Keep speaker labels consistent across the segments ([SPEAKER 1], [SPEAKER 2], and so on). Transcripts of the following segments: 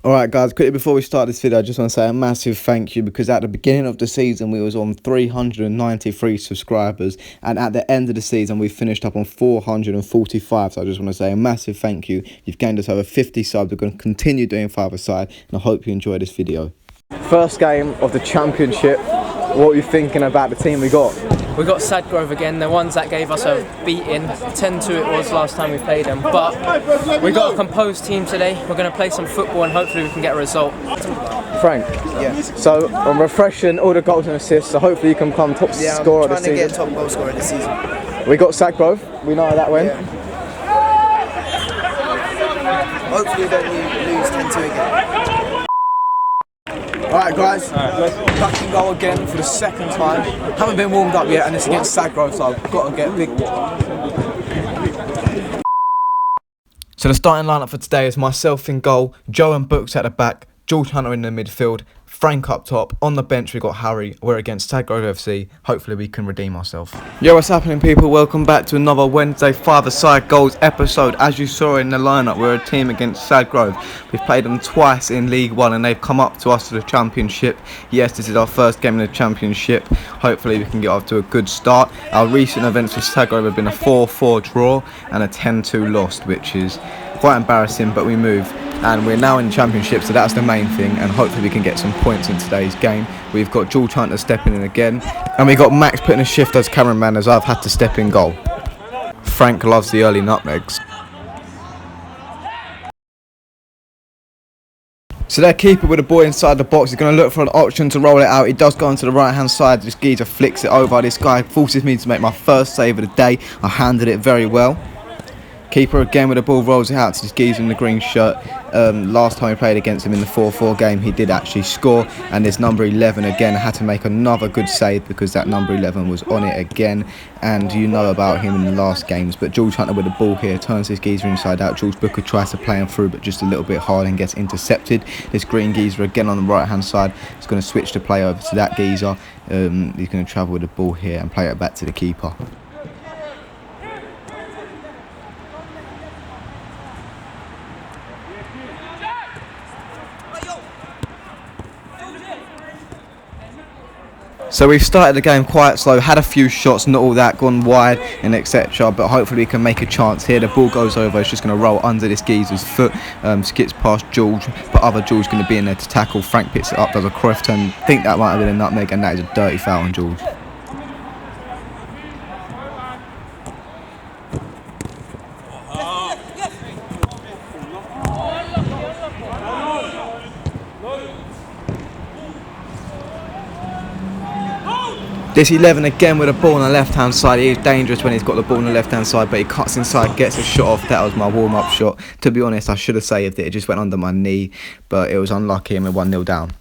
[SPEAKER 1] Alright guys, quickly before we start this video, I just want to say a massive thank you, because at the beginning of the season we was on 393 subscribers, and at the end of the season we finished up on 445, so I just want to say a massive thank you. You've gained us over 50 subs. We're going to continue doing five-a-side, and I hope you enjoy this video. First game of the championship. What are you thinking about the team we got?
[SPEAKER 2] We got Sadgrove again, the ones that gave us a beating. 10-2 it was last time we played them, but we got a composed team today. We're going to play some football and hopefully we can get a result.
[SPEAKER 1] Frank, so I'm refreshing all the goals and assists, so hopefully you can become top scorer of the season.
[SPEAKER 3] I'm trying to get top goal scorer this season.
[SPEAKER 1] We got Sadgrove, we know how that went.
[SPEAKER 3] Hopefully we don't lose 10-2 again.
[SPEAKER 1] Alright guys,
[SPEAKER 4] Back in goal again for the second time. Haven't been warmed up yet, and it's against Sadgrove, so I've got to get big.
[SPEAKER 1] so the starting lineup for today is myself in goal, Joe and Books at the back, George Hunter in the midfield, Frank up top. On the bench we got Harry. We're against Sadgrove FC. Hopefully we can redeem ourselves. Yo, what's happening people? Welcome back to another Wednesday five-a-side goals episode. As you saw in the lineup, we're a team against Sadgrove. We've played them twice in League One and they've come up to us to the Championship. Yes, this is our first game in the Championship. Hopefully we can get off to a good start. Our recent events with Sadgrove have been a 4-4 draw and a 10-2 loss, which is quite embarrassing, but we move. And we're now in the Championship, so that's the main thing, and hopefully we can get some points in today's game. We've got George Hunter stepping in again, and we got Max putting a shift as cameraman, as I've had to step in goal. Frank loves the early nutmegs. So their keeper with a boy inside the box is going to look for an option to roll it out. He does go onto the right hand side. This geezer flicks it over. This guy forces me to make my first save of the day. I handled it very well. Keeper again with the ball, rolls it out to this geezer in the green shirt. Last time we played against him in the 4-4 game, he did actually score. And this number 11 again, I had to make another good save because that number 11 was on it again. And you know about him in the last games. But George Hunter with the ball here, turns this geezer inside out. George Booker tries to play him through, but just a little bit hard and gets intercepted. This green geezer again on the right hand side is going to switch the play over to that geezer. He's going to travel with the ball here and play it back to the keeper. So we've started the game quite slow, had a few shots, not all that, gone wide and etc. But hopefully we can make a chance here. The ball goes over, it's just going to roll under this geezer's foot, skips past George, but other George going to be in there to tackle. Frank picks it up, does a Cruyff turn. I think that might have been a nutmeg, and that is a dirty foul on George. This 11 again with a ball on the left hand side. He is dangerous when he's got the ball on the left hand side, but he cuts inside, gets a shot off. That was my warm up shot. To be honest, I should have saved it. It just went under my knee, but it was unlucky and we're 1-0 down.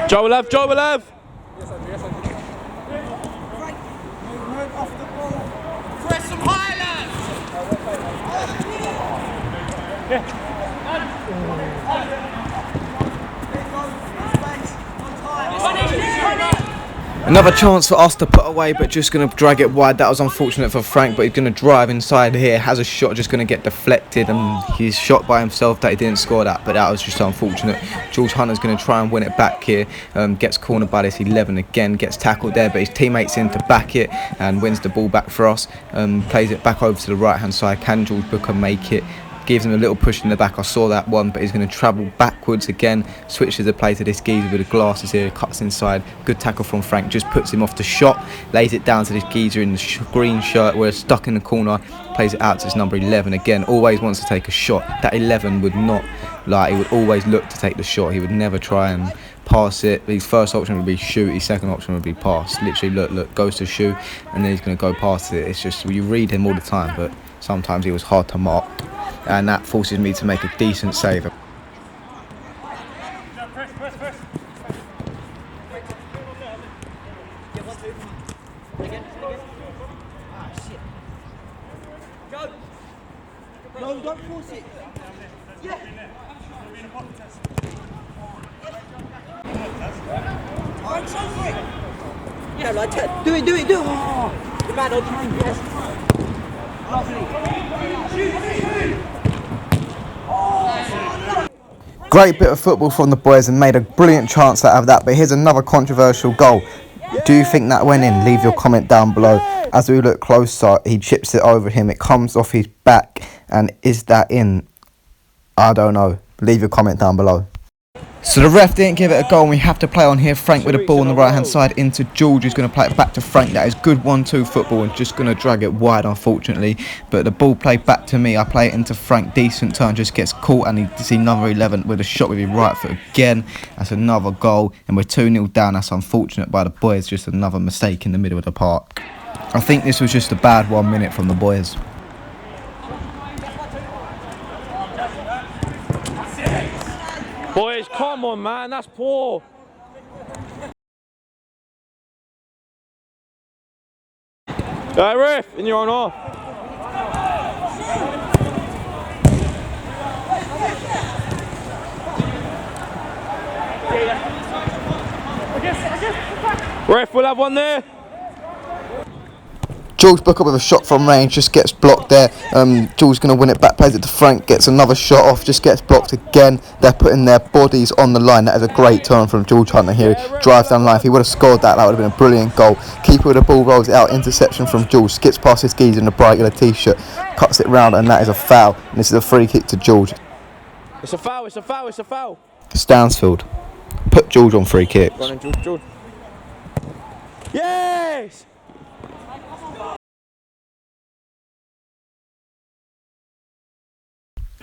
[SPEAKER 5] Joe will have, Joe will have.
[SPEAKER 6] Press some highlights!
[SPEAKER 1] Another chance for us to put away, but just going to drag it wide. That was unfortunate for Frank, but he's going to drive inside here, has a shot, just going to get deflected, and he's shot by himself that he didn't score that, but that was just unfortunate. George Hunter's going to try and win it back here, gets cornered by this 11 again, gets tackled there, but his teammates in to back it and wins the ball back for us. Plays it back over to the right hand side. Can George Booker make it? Gives him a little push in the back. I saw that one, but he's going to travel backwards again. Switches the play to this geezer with the glasses here. Cuts inside. Good tackle from Frank. Just puts him off the shot. Lays it down to this geezer in the green shirt. We're stuck in the corner. Plays it out to his number 11 again. Always wants to take a shot. That 11 would not, he would always look to take the shot. He would never try and pass it. His first option would be shoot. His second option would be pass. Literally, look, goes to shoot, and then he's going to go past it. It's just, you read him all the time, but sometimes he was hard to mark. And that forces me to make a decent save.
[SPEAKER 3] No, don't force it. Yeah. Yeah, like, do it. Oh, the man on time, yes.
[SPEAKER 1] Great bit of football from the boys and made a brilliant chance out of that. But here's another controversial goal. Do you think that went in? Leave your comment down below. As we look closer, he chips it over him. It comes off his back. And is that in? I don't know. Leave your comment down below. So the ref didn't give it a goal, and we have to play on here. Frank with the ball on the right hand side into George, who's going to play it back to Frank. That is good 1-2 football, and just going to drag it wide, unfortunately. But the ball played back to me. I play it into Frank. Decent turn, just gets caught, and he sees number 11 with a shot with his right foot again. That's another goal, and we're 2-0 down. That's unfortunate by the boys. Just another mistake in the middle of the park. I think this was just a bad 1 minute from the boys.
[SPEAKER 5] Boys, come on, man, that's poor. Ref, in your own half. Ref, we'll have one there.
[SPEAKER 1] George Booker with a shot from range, just gets blocked there. George's going to win it back, plays it to Frank, gets another shot off, just gets blocked again. They're putting their bodies on the line. That is a great turn from George Hunter here. Drives down the line. If he would have scored that, that would have been a brilliant goal. Keeper with the ball rolls it out, interception from George, skips past his geezer in the bright yellow t-shirt, cuts it round, and that is a foul. And this is a free kick to George.
[SPEAKER 5] It's a foul, it's a foul, it's a foul.
[SPEAKER 1] Stansfield. Put George on free kicks.
[SPEAKER 5] Go on then, George. Yes!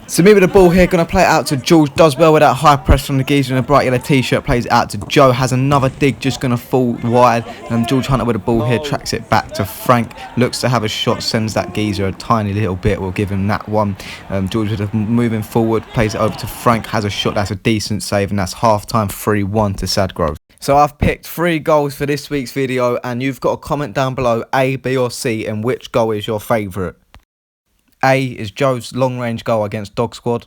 [SPEAKER 1] So me with the ball here, going to play it out to George. Does well with that high press from the geezer in a bright yellow t-shirt. Plays it out to Joe. Has another dig, just going to fall wide. George Hunter with the ball here, tracks it back to Frank. Looks to have a shot, sends that geezer a tiny little bit. We'll give him that one. George with moving forward, plays it over to Frank. Has a shot, that's a decent save, and that's half-time 3-1 to Sadgrove. So I've picked 3 goals for this week's video, and you've got to comment down below A, B or C, and which goal is your favourite. A is Joe's long-range goal against Dog Squad.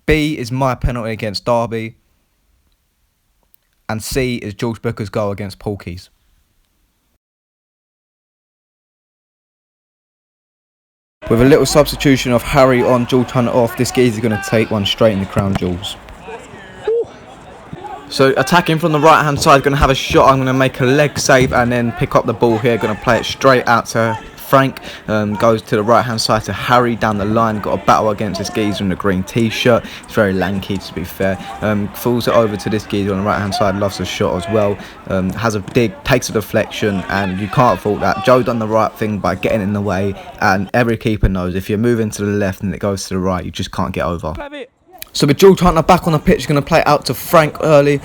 [SPEAKER 1] B is my penalty against Derby. And C is George Booker's goal against Porkies. With a little substitution of Harry on, George Hunter off, this geezer's going to take one straight in the crown jewels. So attacking from the right hand side, going to have a shot. I'm going to make a leg save and then pick up the ball here. Going to play it straight out to Frank. Goes to the right hand side to Harry down the line. Got a battle against this geezer in the green t-shirt. It's very lanky, to be fair. Falls it over to this geezer on the right hand side. Loves a shot as well. Has a dig, takes a deflection, and you can't fault that. Joe done the right thing by getting in the way, and every keeper knows if you're moving to the left and it goes to the right, you just can't get over. So with George Hunter back on the pitch, going to play it out to Frank early.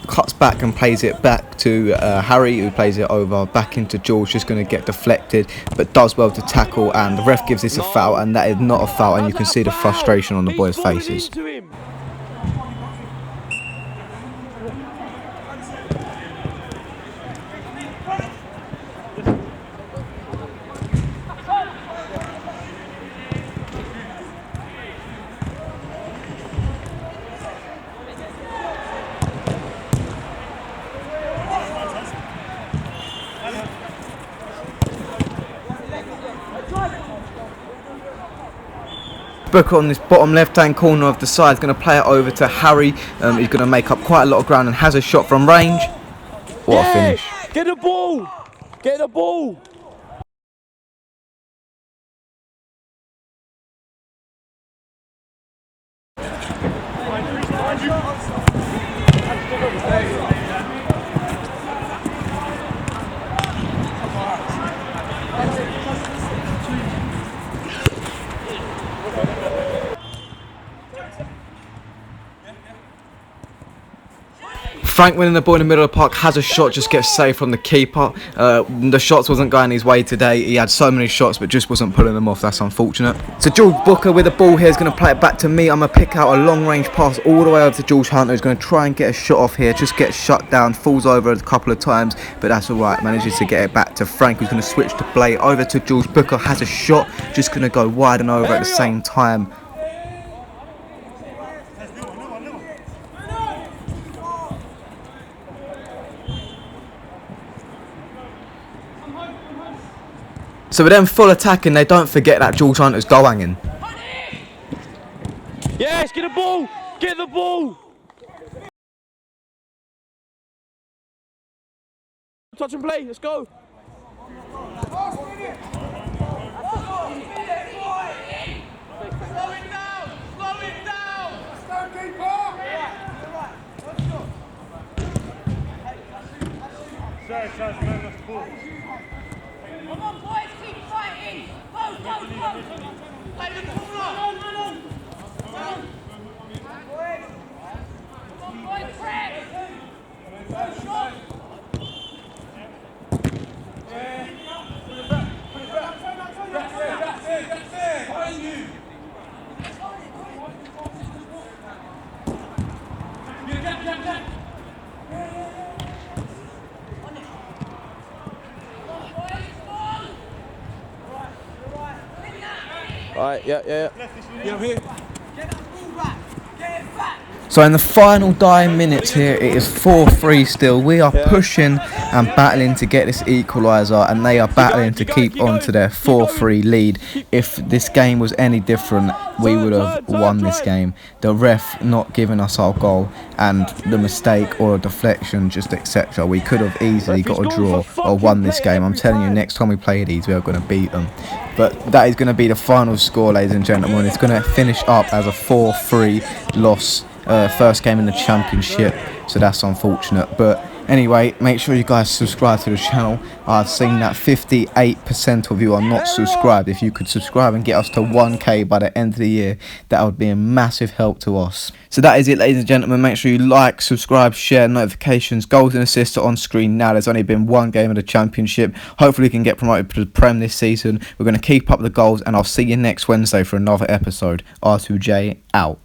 [SPEAKER 1] Cuts back and plays it back to Harry, who plays it over back into George. Just going to get deflected, but does well to tackle, and the ref gives this a foul, and that is not a foul, and you can see the frustration on the boys' faces. Booker on this bottom left hand corner of the side is going to play it over to Harry. He's going to make up quite a lot of ground and has a shot from range. What a finish.
[SPEAKER 5] Get the ball! Get the ball!
[SPEAKER 1] Frank winning the ball in the middle of the park, has a shot, just gets saved from the keeper. The shots wasn't going his way today. He had so many shots but just wasn't pulling them off. That's unfortunate. So George Booker with the ball here is going to play it back to me. I'm going to pick out a long range pass all the way over to George Hunter. He's going to try and get a shot off here, just gets shut down, falls over a couple of times, but that's alright. Manages to get it back to Frank, who's going to switch the play over to George Booker. Has a shot, just going to go wide and over at the same time. So with them full attacking, they don't forget that George Hunter's goal hanging.
[SPEAKER 5] Yes, get the ball! Get the ball! Touch and play, let's go!
[SPEAKER 6] Come on, boys, keep fighting! Go, go, go! Play the corner! Come on, boys, press! Go, shot!
[SPEAKER 5] Alright, yeah.
[SPEAKER 1] So in the final dying minutes here, it is 4-3 still. We are pushing and battling to get this equaliser, and they are battling to keep on to their 4-3 lead. If this game was any different, we would have won this game. The ref not giving us our goal and the mistake or a deflection, just etc. We could have easily got a draw or won this game. I'm telling you, next time we play these, we are going to beat them. But that is going to be the final score, ladies and gentlemen. It's going to finish up as a 4-3 loss. First game in the championship, so that's unfortunate. But anyway, make sure you guys subscribe to the channel. I've seen that 58% of you are not subscribed. If you could subscribe and get us to 1k by the end of the year, that would be a massive help to us. So that is it, ladies and gentlemen. Make sure you like, subscribe, share, notifications. Goals and assists are on screen now. There's only been one game of the championship. Hopefully we can get promoted to the Prem this season. We're going to keep up the goals, and I'll see you next Wednesday for another episode. R2J out.